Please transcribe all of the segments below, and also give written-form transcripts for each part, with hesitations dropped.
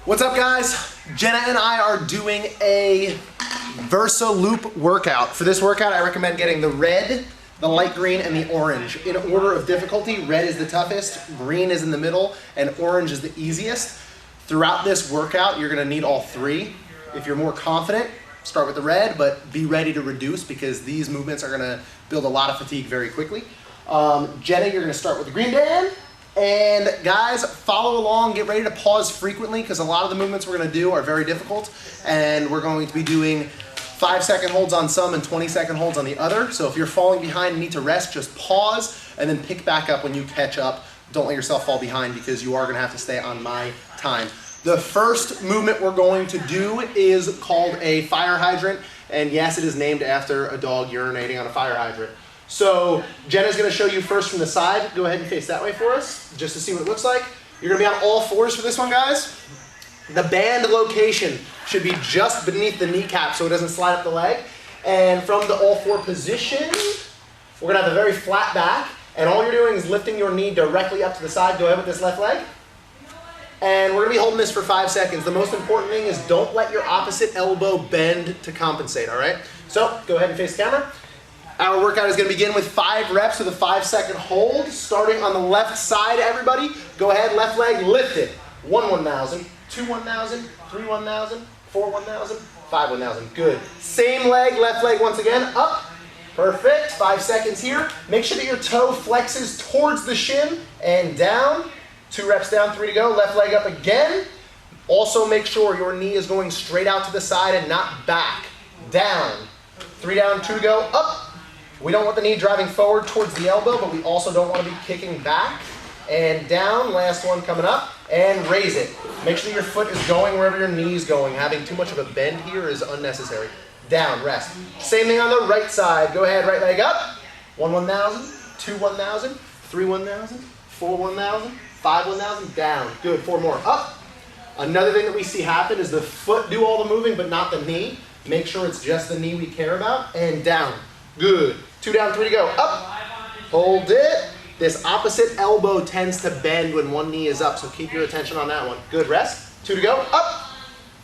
What's up, guys? Jenna and I are doing a Versa Loop workout. For this workout, I recommend getting the red, the light green, and the orange. In order of difficulty, red is the toughest, green is in the middle, and orange is the easiest. Throughout this workout, you're gonna need all three. If you're more confident, start with the red, but be ready to reduce because these movements are gonna build a lot of fatigue very quickly. Jenna, you're gonna start with the green band. And guys, follow along, get ready to pause frequently because a lot of the movements we're gonna do are very difficult, and we're going to be doing 5-second holds on some and 20-second holds on the other. So if you're falling behind and need to rest, just pause and then pick back up when you catch up. Don't let yourself fall behind because you are gonna have to stay on my time. The first movement we're going to do is called a fire hydrant. And yes, it is named after a dog urinating on a fire hydrant. So Jenna's gonna show you first from the side. Go ahead and face that way for us, just to see what it looks like. You're gonna be on all fours for this one, guys. The band location should be just beneath the kneecap so it doesn't slide up the leg. And from the all four position, we're gonna have a very flat back, and all you're doing is lifting your knee directly up to the side. Go ahead with this left leg. And we're gonna be holding this for 5 seconds. The most important thing is don't let your opposite elbow bend to compensate, all right? So go ahead and face the camera. Our workout is gonna begin with 5 reps with a 5-second hold. Starting on the left side, everybody. Go ahead, left leg, lift it. 1 1,000, 2 1,000, 3 1,000, 4 1,000, 5 1,000. Good. Same leg, left leg once again, up. Perfect, 5 seconds here. Make sure that your toe flexes towards the shin and down. 2 reps down, 3 to go. Left leg up again. Also make sure your knee is going straight out to the side and not back. Down. 3 down, 2 to go, up. We don't want the knee driving forward towards the elbow, but we also don't want to be kicking back. And down, last one coming up, and raise it. Make sure your foot is going wherever your knee is going. Having too much of a bend here is unnecessary. Down, rest. Same thing on the right side. Go ahead, right leg up. 1 1,000, 2 1,000, 3 1,000, 4 1,000, 5 1,000, down. Good, 4 more, up. Another thing that we see happen is the foot do all the moving, but not the knee. Make sure it's just the knee we care about, and down. Good. 2 down, 3 to go. Up. Hold it. This opposite elbow tends to bend when one knee is up, so keep your attention on that one. Good. Rest. 2 to go. Up.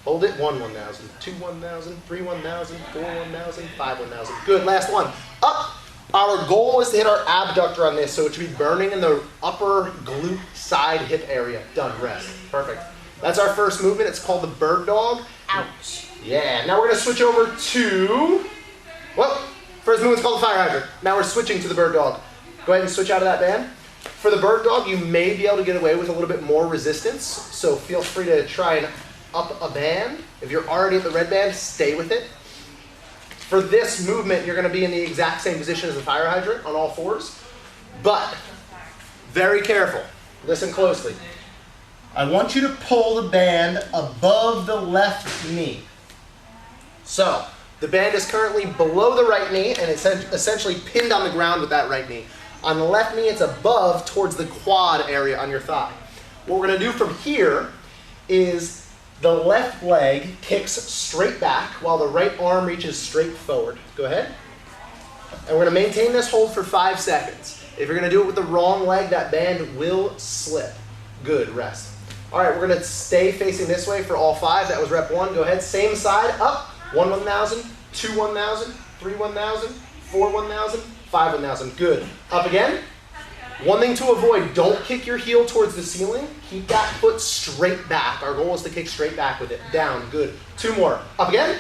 Hold it. 1 1,000, 2 1,000, 3 1,000, 4 1,000, 5 1,000. Good. Last one. Up. Our goal is to hit our abductor on this, so it should be burning in the upper glute side hip area. Done. Rest. Perfect. That's our first movement. It's called the bird dog. Ouch. Yeah. Now we're going to switch over to... Well, first movement's called the fire hydrant. Now we're switching to the bird dog. Go ahead and switch out of that band. For the bird dog, you may be able to get away with a little bit more resistance, so feel free to try and up a band. If you're already at the red band, stay with it. For this movement, you're gonna be in the exact same position as the fire hydrant on all fours, but very careful. Listen closely. I want you to pull the band above the left knee. So, the band is currently below the right knee and it's essentially pinned on the ground with that right knee. On the left knee, it's above towards the quad area on your thigh. What we're gonna do from here is the left leg kicks straight back while the right arm reaches straight forward. Go ahead. And we're gonna maintain this hold for 5 seconds. If you're gonna do it with the wrong leg, that band will slip. Good, rest. All right, we're gonna stay facing this way for all 5. That was rep 1. Go ahead, same side, up. 1 1,000, 2 1,000, 3 1,000, 4 1,000, 5 1,000. Good. Up again. One thing to avoid, don't kick your heel towards the ceiling. Keep that foot straight back. Our goal is to kick straight back with it. Down. Good. 2 more. Up again.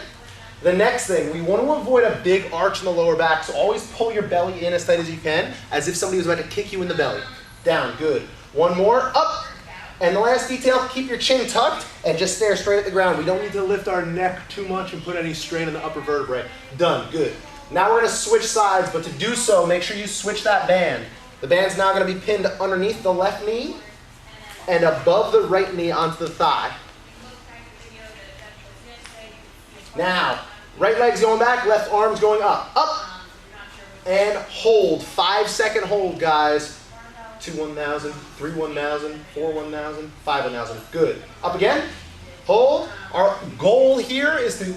The next thing, we want to avoid a big arch in the lower back, so always pull your belly in as tight as you can, as if somebody was about to kick you in the belly. Down. Good. 1 more. Up. And the last detail, keep your chin tucked and just stare straight at the ground. We don't need to lift our neck too much and put any strain on the upper vertebrae. Done, good. Now we're gonna switch sides, but to do so, make sure you switch that band. The band's now gonna be pinned underneath the left knee and above the right knee onto the thigh. Now, right leg's going back, left arm's going up. Up, and hold. 5-second hold, guys. 2 1,000, 3 1,000, 4 1,000, 5 1,000. Good. Up again. Hold. Our goal here is to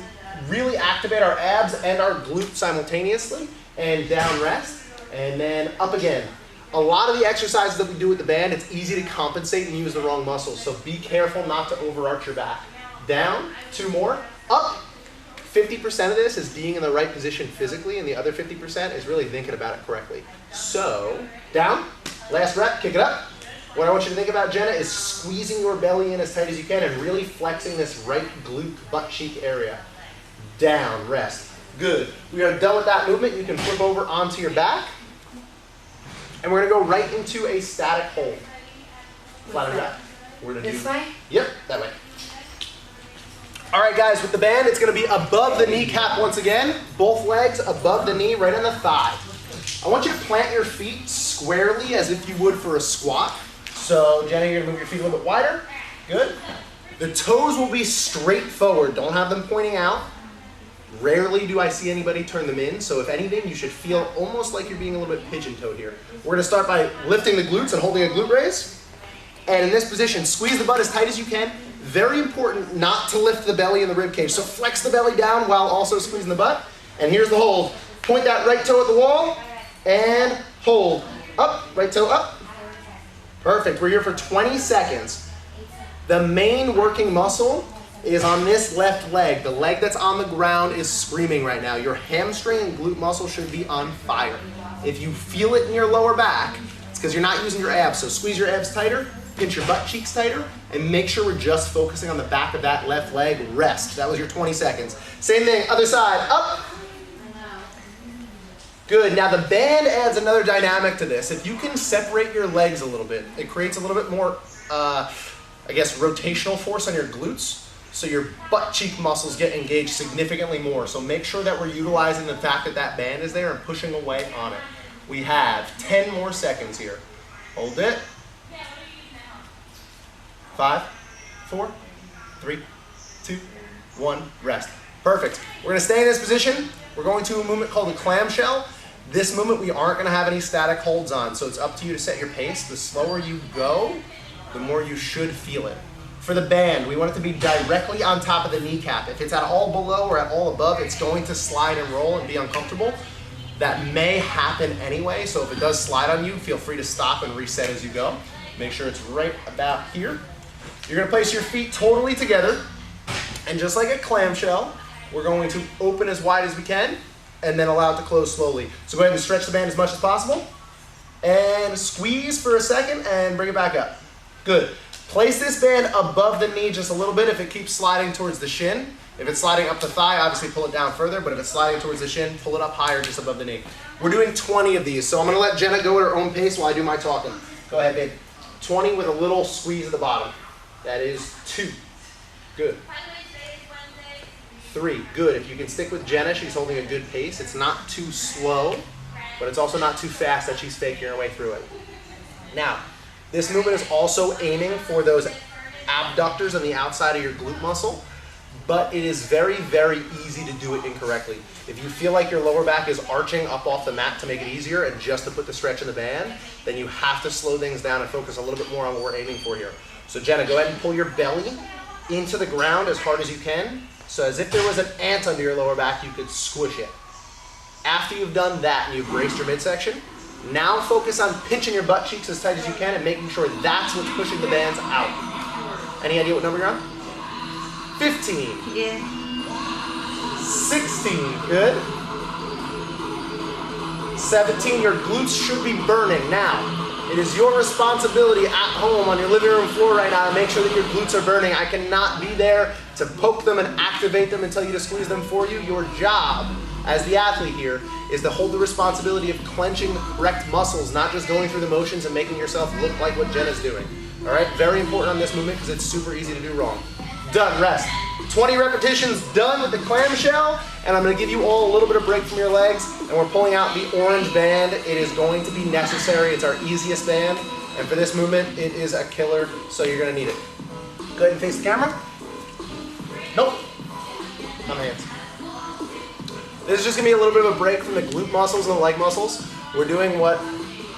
really activate our abs and our glute simultaneously. And down, rest. And then up again. A lot of the exercises that we do with the band, it's easy to compensate and use the wrong muscles. So be careful not to overarch your back. Down, 2 more, up. 50% of this is being in the right position physically, and the other 50% is really thinking about it correctly. So, down, last rep, kick it up. What I want you to think about, Jenna, is squeezing your belly in as tight as you can and really flexing this right glute, butt cheek area. Down, rest. Good. We are done with that movement. You can flip over onto your back. And we're going to go right into a static hold. Flat on your back. We're gonna This way? Yep, that way. All right, guys, with the band, it's going to be above the kneecap once again. Both legs above the knee, right on the thigh. I want you to plant your feet squarely as if you would for a squat. So, Jenna, you're going to move your feet a little bit wider. Good. The toes will be straight forward. Don't have them pointing out. Rarely do I see anybody turn them in, so if anything, you should feel almost like you're being a little bit pigeon-toed here. We're going to start by lifting the glutes and holding a glute raise. And in this position, squeeze the butt as tight as you can. Very important not to lift the belly and the rib cage. So flex the belly down while also squeezing the butt. And here's the hold. Point that right toe at the wall and hold. Up, right toe up. Perfect. We're here for 20 seconds. The main working muscle is on this left leg. The leg that's on the ground is screaming right now. Your hamstring and glute muscle should be on fire. If you feel it in your lower back, it's because you're not using your abs. So squeeze your abs tighter. Pinch your butt cheeks tighter, and make sure we're just focusing on the back of that left leg. Rest. That was your 20 seconds. Same thing, other side, up. Good, now the band adds another dynamic to this. If you can separate your legs a little bit, it creates a little bit more, I guess, rotational force on your glutes, so your butt cheek muscles get engaged significantly more. So make sure that we're utilizing the fact that that band is there and pushing away on it. We have 10 more seconds here. Hold it. 5, 4, 3, 2, 1, rest. Perfect. We're going to stay in this position. We're going to a movement called the clamshell. This movement we aren't going to have any static holds on, so it's up to you to set your pace. The slower you go, the more you should feel it. For the band, we want it to be directly on top of the kneecap. If it's at all below or at all above, it's going to slide and roll and be uncomfortable. That may happen anyway, so if it does slide on you, feel free to stop and reset as you go. Make sure it's right about here. You're going to place your feet totally together, and just like a clamshell, we're going to open as wide as we can, and then allow it to close slowly. So go ahead and stretch the band as much as possible, and squeeze for a second, and bring it back up. Good. Place this band above the knee just a little bit if it keeps sliding towards the shin. If it's sliding up the thigh, obviously pull it down further, but if it's sliding towards the shin, pull it up higher just above the knee. We're doing 20 of these, so I'm going to let Jenna go at her own pace while I do my talking. Go ahead, babe. 20 with a little squeeze at the bottom. That is 2. Good. 3. Good. If you can stick with Jenna, she's holding a good pace. It's not too slow, but it's also not too fast that she's faking her way through it. Now, this movement is also aiming for those abductors on the outside of your glute muscle, but it is very, very easy to do it incorrectly. If you feel like your lower back is arching up off the mat to make it easier and just to put the stretch in the band, then you have to slow things down and focus a little bit more on what we're aiming for here. So Jenna, go ahead and pull your belly into the ground as hard as you can. So as if there was an ant under your lower back, you could squish it. After you've done that and you've braced your midsection, now focus on pinching your butt cheeks as tight as you can and making sure that's what's pushing the bands out. Any idea what number you're on? 15. Yeah. 16. Good. 17. Your glutes should be burning. Now, it is your responsibility at home on your living room floor right now to make sure that your glutes are burning. I cannot be there to poke them and activate them and tell you to squeeze them for you. Your job as the athlete here is to hold the responsibility of clenching the correct muscles, not just going through the motions and making yourself look like what Jenna's doing. All right, very important on this movement because it's super easy to do wrong. Done, rest. 20 repetitions done with the clamshell, and I'm going to give you all a little bit of break from your legs, and we're pulling out the orange band. It is going to be necessary. It's our easiest band, and for this movement, it is a killer, so you're going to need it. Go ahead and face the camera. Nope. On the hands. This is just going to be a little bit of a break from the glute muscles and the leg muscles. We're doing what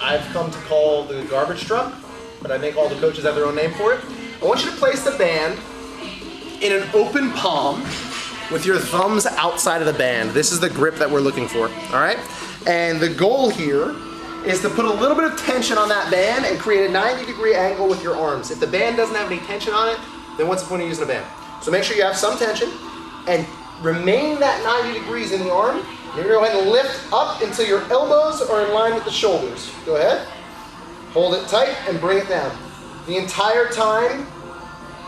I've come to call the garbage truck, but I think all the coaches have their own name for it. I want you to place the band in an open palm with your thumbs outside of the band. This is the grip that we're looking for, all right? And the goal here is to put a little bit of tension on that band and create a 90-degree angle with your arms. If the band doesn't have any tension on it, then what's the point of using a band? So make sure you have some tension and remain that 90 degrees in the arm. You're gonna go ahead and lift up until your elbows are in line with the shoulders. Go ahead, hold it tight and bring it down. The entire time,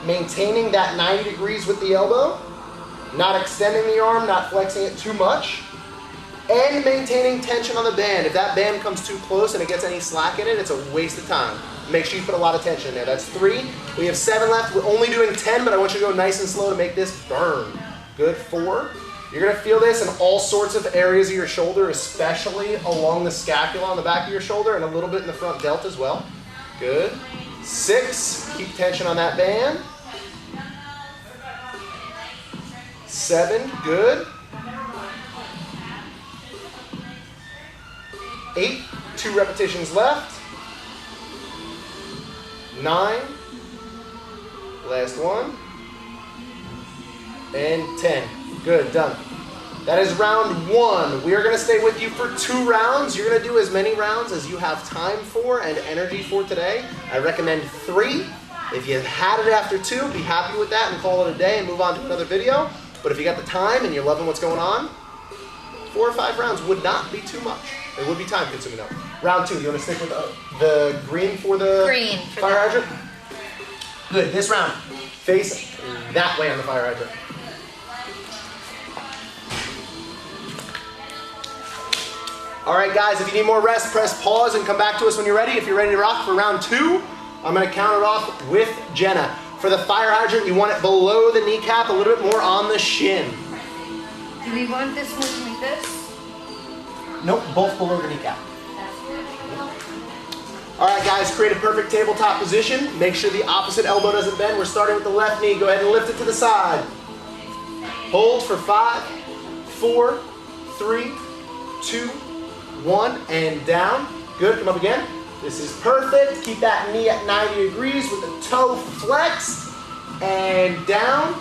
maintaining that 90 degrees with the elbow, not extending the arm, not flexing it too much, and maintaining tension on the band. If that band comes too close and it gets any slack in it, it's a waste of time. Make sure you put a lot of tension in there. That's 3. We have 7 left. We're only doing 10, but I want you to go nice and slow to make this burn. Good, 4. You're gonna feel this in all sorts of areas of your shoulder, especially along the scapula on the back of your shoulder and a little bit in the front delt as well. Good. 6, keep tension on that band. 7, good. 8, 2 repetitions left. 9, last one. And 10. Good, done. That is round 1. We are going to stay with you for 2 rounds. You're going to do as many rounds as you have time for and energy for today. I recommend 3. If you had it after 2, be happy with that and call it a day and move on to another video. But if you got the time and you're loving what's going on, 4 or 5 rounds would not be too much. It would be time consuming though. Round 2, you want to stick with the green for the fire hydrant? Good, this round, face that way on the fire hydrant. All right, guys, if you need more rest, press pause and come back to us when you're ready. If you're ready to rock for round 2, I'm gonna count it off with Jenna. For the fire hydrant, you want it below the kneecap, a little bit more on the shin. Do we want this moving like this? Nope, both below the kneecap. All right, guys, create a perfect tabletop position. Make sure the opposite elbow doesn't bend. We're starting with the left knee. Go ahead and lift it to the side. Hold for 5, 4, 3, 2, 1, and down. Good, come up again. This is perfect. Keep that knee at 90 degrees with the toe flexed. And down,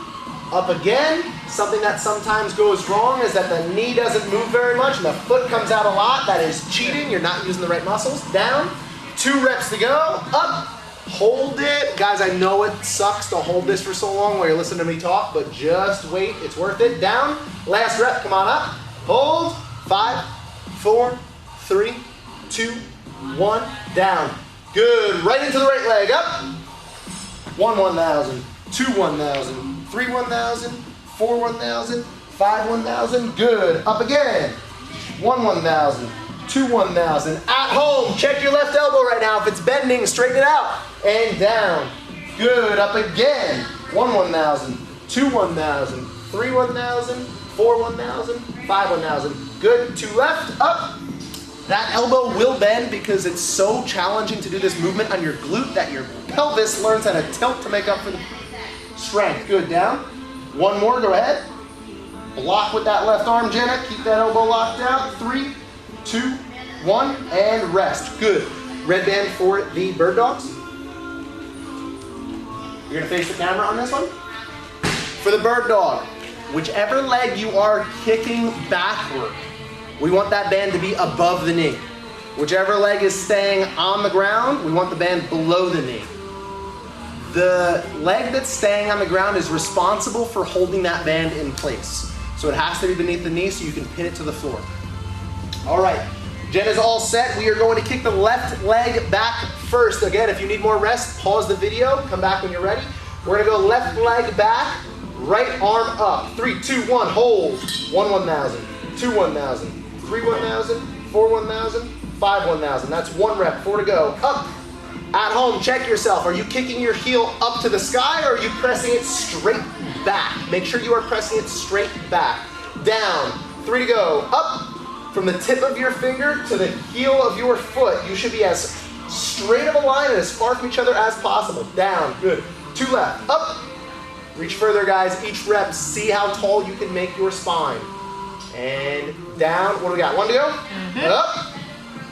up again. Something that sometimes goes wrong is that the knee doesn't move very much and the foot comes out a lot. That is cheating. You're not using the right muscles. Down, 2 reps to go. Up, hold it. Guys, I know it sucks to hold this for so long while you're listening to me talk, but just wait. It's worth it. Down, last rep. Come on up. Hold, 5, 4, 3, 2, 1, down. Good, right into the right leg, up. 1, 1,000, 2, 1,000, 3, 1,000, 4, 1,000, 5, 1,000, good. Up again. 1, 1,000, 2, 1,000. At home, check your left elbow right now. If it's bending, straighten it out. And down. Good, up again. 1, 1,000, 2, 1,000, 3, 1,000, 4, 1,000, 5, 1,000. Good, 2 left, up. That elbow will bend because it's so challenging to do this movement on your glute that your pelvis learns how to tilt to make up for the strength. Good, down. 1 more, go ahead. Block with that left arm, Jenna. Keep that elbow locked out. 3, 2, 1, and rest. Good. Red band for the bird dogs. You're gonna face the camera on this one. For the bird dog, whichever leg you are kicking backward, we want that band to be above the knee. Whichever leg is staying on the ground, we want the band below the knee. The leg that's staying on the ground is responsible for holding that band in place. So it has to be beneath the knee so you can pin it to the floor. All right, Jen is all set. We are going to kick the left leg back first. Again, if you need more rest, pause the video, come back when you're ready. We're gonna go left leg back, right arm up. 3, 2, 1, hold. 1, 1,000, 2, 1,000, 3, 1,000, 4, 1,000, 5, 1,000. That's 1 rep, 4 to go. Up. At home, check yourself. Are you kicking your heel up to the sky or are you pressing it straight back? Make sure you are pressing it straight back. Down, 3 to go. Up. From the tip of your finger to the heel of your foot, you should be as straight of a line and as far from each other as possible. Down, good. 2 left. Up. Reach further, guys. Each rep, see how tall you can make your spine. And down. What do we got? 1 to go? Up.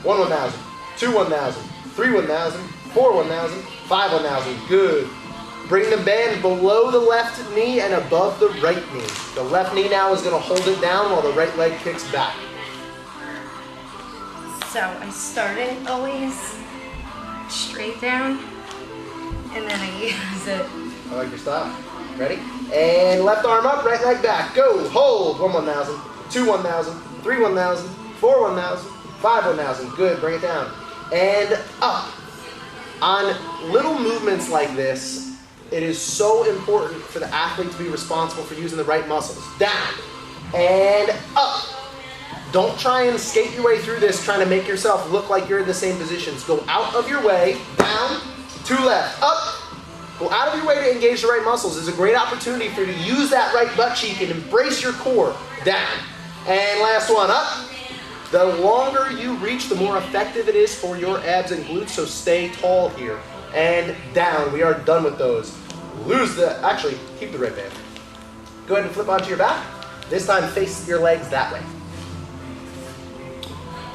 1, 1,000. 2, 1,000. 3, 1,000. 4, 1,000. 5, 1,000. Good. Bring the band below the left knee and above the right knee. The left knee now is going to hold it down while the right leg kicks back. So I start it always straight down, and then I use it. I like your style. Ready? And left arm up, right leg back. Go. Hold. 1 1,000. 2 1,000. 3 1,000. 4 1,000. 5 1,000. Good. Bring it down. And up. On little movements like this, it is so important for the athlete to be responsible for using the right muscles. Down. And up. Don't try and skate your way through this trying to make yourself look like you're in the same positions. Go out of your way. Down. 2 left. Up. Go out of your way to engage the right muscles. It's a great opportunity for you to use that right butt cheek and embrace your core. Down. And last one, up. The longer you reach, the more effective it is for your abs and glutes, so stay tall here. And down. We are done with those. Actually, keep the red band. Go ahead and flip onto your back. This time, face your legs that way.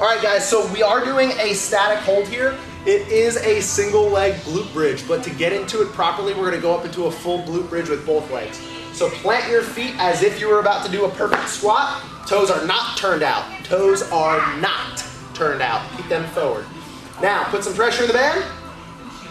All right, guys, so we are doing a static hold here. It is a single leg glute bridge, but to get into it properly, we're gonna go up into a full glute bridge with both legs. So plant your feet as if you were about to do a perfect squat. Toes are not turned out. Toes are not turned out. Keep them forward. Now, put some pressure in the band,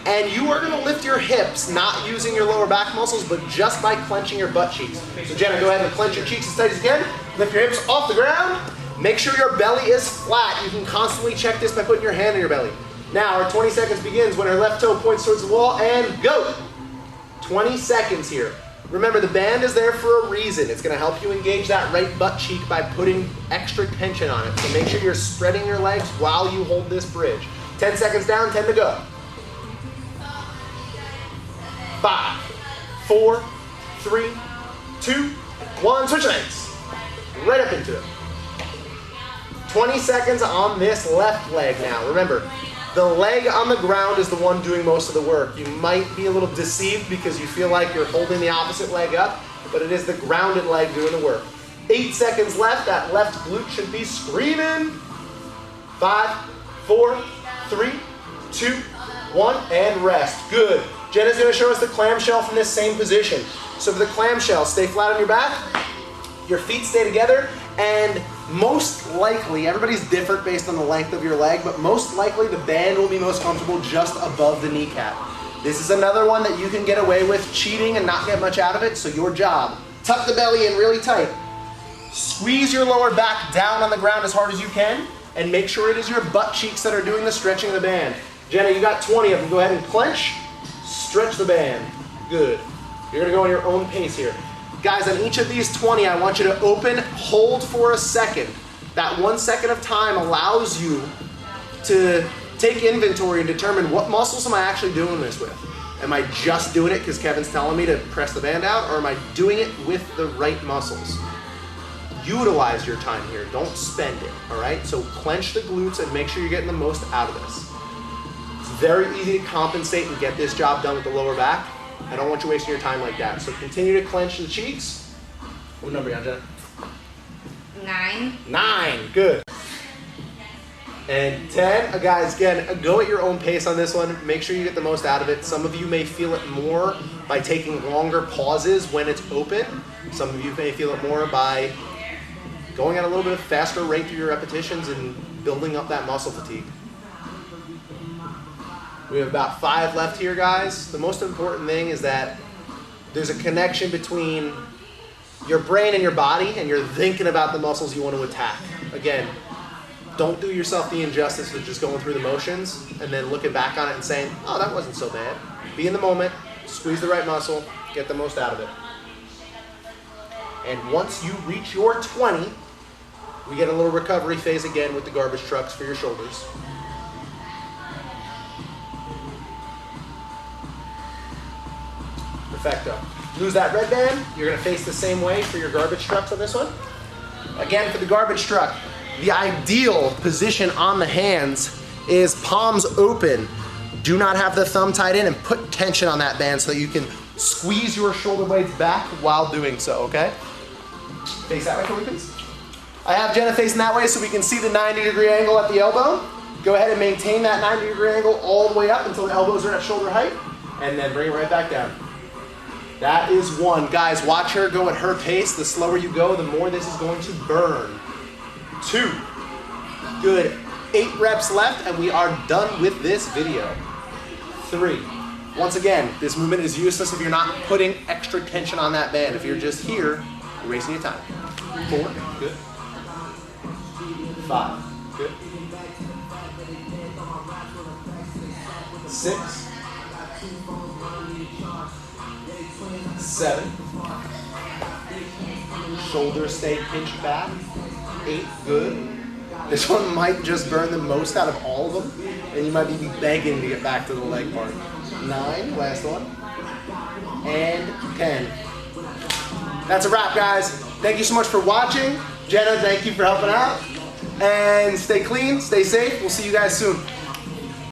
and you are gonna lift your hips, not using your lower back muscles, but just by clenching your butt cheeks. So Jenna, go ahead and clench your cheeks as tight as you can. Lift your hips off the ground. Make sure your belly is flat. You can constantly check this by putting your hand on your belly. Now, our 20 seconds begins when our left toe points towards the wall, and go. 20 seconds here. Remember, the band is there for a reason. It's gonna help you engage that right butt cheek by putting extra tension on it. So make sure you're spreading your legs while you hold this bridge. 10 seconds down, 10 to go. 5, 4, 3, 2, 1, switch legs. Right up into it. 20 seconds on this left leg now. Remember, the leg on the ground is the one doing most of the work. You might be a little deceived because you feel like you're holding the opposite leg up, but it is the grounded leg doing the work. 8 seconds left. That left glute should be screaming. 5, 4, 3, 2, 1, and rest. Good. Jenna's gonna show us the clamshell from this same position. So for the clamshell, stay flat on your back, your feet stay together, and most likely, everybody's different based on the length of your leg, but most likely the band will be most comfortable just above the kneecap. This is another one that you can get away with cheating and not get much out of it, so your job, tuck the belly in really tight. Squeeze your lower back down on the ground as hard as you can, and make sure it is your butt cheeks that are doing the stretching of the band. Jenna, you got 20 of them. Go ahead and clench, stretch the band. Good. You're gonna go on your own pace here. Guys, on each of these 20, I want you to open, hold for a second. That 1 second of time allows you to take inventory and determine what muscles am I actually doing this with. Am I just doing it because Kevin's telling me to press the band out, or am I doing it with the right muscles? Utilize your time here, don't spend it, all right? So clench the glutes and make sure you're getting the most out of this. It's very easy to compensate and get this job done with the lower back. I don't want you wasting your time like that. So continue to clench the cheeks. What number are you on, Jenna? 9. 9, good. And 10, guys, again, go at your own pace on this one. Make sure you get the most out of it. Some of you may feel it more by taking longer pauses when it's open. Some of you may feel it more by going at a little bit of faster rate through your repetitions and building up that muscle fatigue. We have about 5 left here, guys. The most important thing is that there's a connection between your brain and your body, and you're thinking about the muscles you want to attack. Again, don't do yourself the injustice of just going through the motions and then looking back on it and saying, oh, that wasn't so bad. Be in the moment, squeeze the right muscle, get the most out of it. And once you reach your 20, we get a little recovery phase again with the garbage trucks for your shoulders. Perfecto. Lose that red band. You're going to face the same way for your garbage trucks on this one. Again, for the garbage truck, the ideal position on the hands is palms open. Do not have the thumb tied in, and put tension on that band so that you can squeeze your shoulder blades back while doing so, okay? Face that way for me, please. I have Jenna facing that way so we can see the 90-degree angle at the elbow. Go ahead and maintain that 90-degree angle all the way up until the elbows are at shoulder height, and then bring it right back down. That is 1. Guys, watch her go at her pace. The slower you go, the more this is going to burn. 2. Good. 8 reps left and we are done with this video. 3. Once again, this movement is useless if you're not putting extra tension on that band. If you're just here, you're wasting your time. 4, good. 5, good. 6, 7. Shoulders stay pinched back. 8, good. This one might just burn the most out of all of them, and you might be begging to get back to the leg part. 9, last one. And 10. That's a wrap, guys. Thank you so much for watching. Jenna, thank you for helping out. And stay clean, stay safe. We'll see you guys soon.